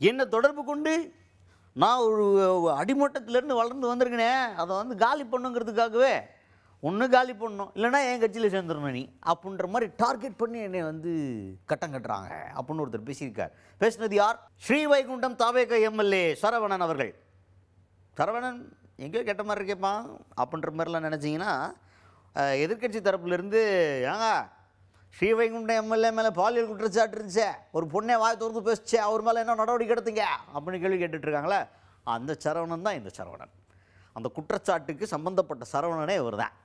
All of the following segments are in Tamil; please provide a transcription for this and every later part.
என்னை தொடர்பு கொண்டு நான் ஒரு அடிமட்டத்திலேருந்து வளர்ந்து வந்திருக்கேனே, அதை வந்து காலி பண்ணுங்கிறதுக்காகவே ஒன்று காலி பண்ணணும், இல்லைனா என் கட்சியில் சேர்ந்துடணும் நீ அப்படின்ற மாதிரி டார்கெட் பண்ணி என்னை வந்து கட்டம் கட்டுறாங்க அப்படின்னு ஒருத்தர் பேசியிருக்கார். பேசினது யார்? ஸ்ரீவைகுண்டம் தாவேக எம்எல்ஏ சரவணன் அவர்கள். சரவணன் எங்கேயோ கெட்ட மாதிரி இருக்கேப்பா அப்படின்ற மாதிரிலாம் நினச்சிங்கன்னா, எதிர்கட்சி தரப்புலேருந்து ஏங்க ஸ்ரீவைகுண்டம் எம்எல்ஏ மேலே பாலியல் குற்றச்சாட்டு இருந்துச்சே, ஒரு பொண்ணை வாய் திறந்து பேசிச்சே, அவர் மேலே என்ன நடவடிக்கை எடுத்தீங்க அப்படின்னு கேள்வி கேட்டுட்ருக்காங்களே, அந்த சரவணன் தான் இந்த சரவணன். அந்த குற்றச்சாட்டுக்கு சம்பந்தப்பட்ட சரவணனே இவர் தான்.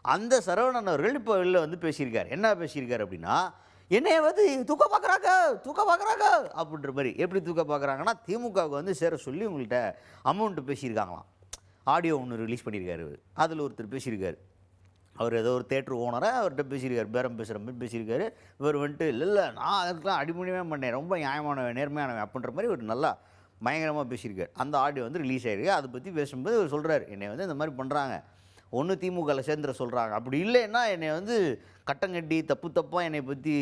அந்த சரவணன் அவர்கள் இப்போ வெளில வந்து பேசியிருக்கார். என்ன பேசியிருக்கார் அப்படின்னா, என்னைய வந்து தூக்க பார்க்குறாங்க அப்படின்ற மாதிரி. எப்படி தூக்க பார்க்குறாங்கன்னா, திமுகவுக்கு வந்து சேர சொல்லி உங்கள்கிட்ட அமௌண்ட்டு பேசியிருக்காங்களாம். ஆடியோ ஒன்று ரிலீஸ் பண்ணியிருக்காரு. அதில் ஒருத்தர் பேசியிருக்காரு. அவர் ஏதோ ஒரு தேட்டர் ஓனரை அவர்கிட்ட பேசியிருக்காரு, பேரம் பேசுகிற மாதிரி பேசியிருக்காரு. இவர் வந்துட்டு இல்லை நான் அதுக்கெலாம் அடிமணியே பண்ணேன், ரொம்ப நியாயமானவன் நேர்மையானவன் அப்படின்ற மாதிரி ஒரு நல்லா பயங்கரமாக பேசியிருக்காரு. அந்த ஆடியோ வந்து ரிலீஸ் ஆகிருக்கு. அதை பற்றி பேசும்போது இவர் சொல்கிறார், என்னை வந்து இந்த மாதிரி பண்ணுறாங்க, ஒன்று திமுகவில் சேர்ந்துட சொல்கிறாங்க, அப்படி இல்லைன்னா என்னை வந்து கட்டங்கட்டி தப்பாக என்னை பற்றி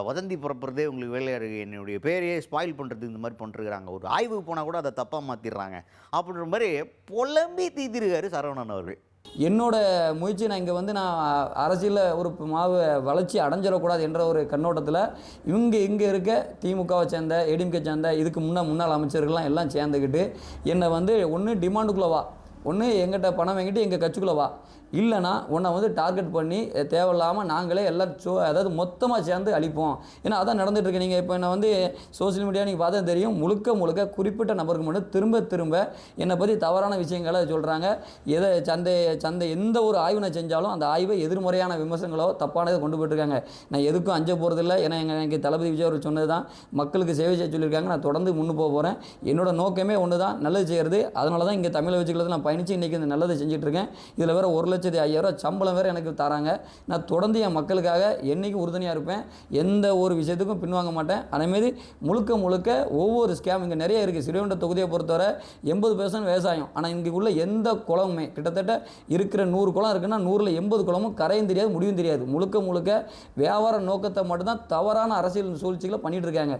வதந்தி புறப்புறதே உங்களுக்கு வேலையாக இருக்குது, என்னுடைய பேரையே ஸ்பாயில் பண்ணுறதுக்கு இந்த மாதிரி பண்ணிருக்கிறாங்க, ஒரு ஆய்வுக்கு போனால் கூட அதை தப்பாக மாற்றிடுறாங்க அப்படின்ற மாதிரி புலம்பி தீத்திருக்காரு சரவணன் அவர்கள். என்னோட முயற்சி நான் இங்கே வந்து நான் அரசியலில் ஒரு வளர்ச்சி அடைஞ்சிடக்கூடாது என்ற ஒரு கண்ணோட்டத்தில் இங்கே இருக்க திமுகவை சேர்ந்த ஏடிஎம்கே சேர்ந்த இதுக்கு முன்னாள் அமைச்சர்கள்லாம் எல்லாம் சேர்ந்துக்கிட்டு என்னை வந்து ஒன்று டிமாண்டுக்குள்ளே வா, ஒன்று எங்கிட்ட பணம் வாங்கிட்டு எங்கள் கட்சிக்குள்ளே வா, இல்லைனா உன்னை வந்து டார்கெட் பண்ணி தேவையில்லாமல் நாங்களே எல்லாம் அதாவது மொத்தமாக சேர்ந்து அழிப்போம். ஏன்னா அதான் நடந்துகிட்ருக்கு. நீங்கள் இப்போ என்னை வந்து சோசியல் மீடியா நீங்கள் பார்த்தா தெரியும், முழுக்க குறிப்பிட்ட நபருக்கு மட்டும் திரும்ப என்னை பற்றி தவறான விஷயங்களை சொல்கிறாங்க. எதை சந்தை எந்த ஒரு ஆய்வு நான் செஞ்சாலும் அந்த ஆய்வை எதிர்மறையான விமர்சனங்களோ தப்பானதை கொண்டு போயிட்டுருக்காங்க. நான் எதுக்கும் அஞ்ச போகிறதில்ல. ஏன்னா எனக்கு தளபதி விஜய் அவர் சொன்னது தான், மக்களுக்கு சேவை செய்ய சொல்லியிருக்காங்க, நான் தொடர்ந்து முன்னு போக போகிறேன். என்னோட நோக்கமே ஒன்று தான், நல்லது செய்கிறது. அதனால தான் இங்கே தமிழை வச்சுக்கிறது நான் பயணித்து இன்றைக்கி இந்த நல்லதை செஞ்சிட்ருக்கேன். இதில் வேறு 1,05,000 சம்பளம் வேறு எனக்கு தராங்க. நான் தொடர்ந்து என் மக்களுக்காக என்றைக்கும் உறுதுணையாக இருப்பேன். எந்த ஒரு விஷயத்துக்கும் பின்வாங்க மாட்டேன். அதேமாரி முழுக்க ஒவ்வொரு ஸ்கேம் இங்கே நிறைய இருக்குது. ஸ்ரீவைகுண்டம் தொகுதியை பொறுத்தவரை 80% விவசாயம். ஆனால் இங்கே உள்ள எந்த குளமுமே கிட்டத்தட்ட இருக்கிற 100 குளம் இருக்குன்னா 100ல் 80 குளமும் கரையும் தெரியாது, முடிவும் தெரியாது. முழுக்க வியாபார நோக்கத்தை மட்டும்தான் தவறான அரசியல் சூழ்ச்சிகளை பண்ணிகிட்டு இருக்காங்க.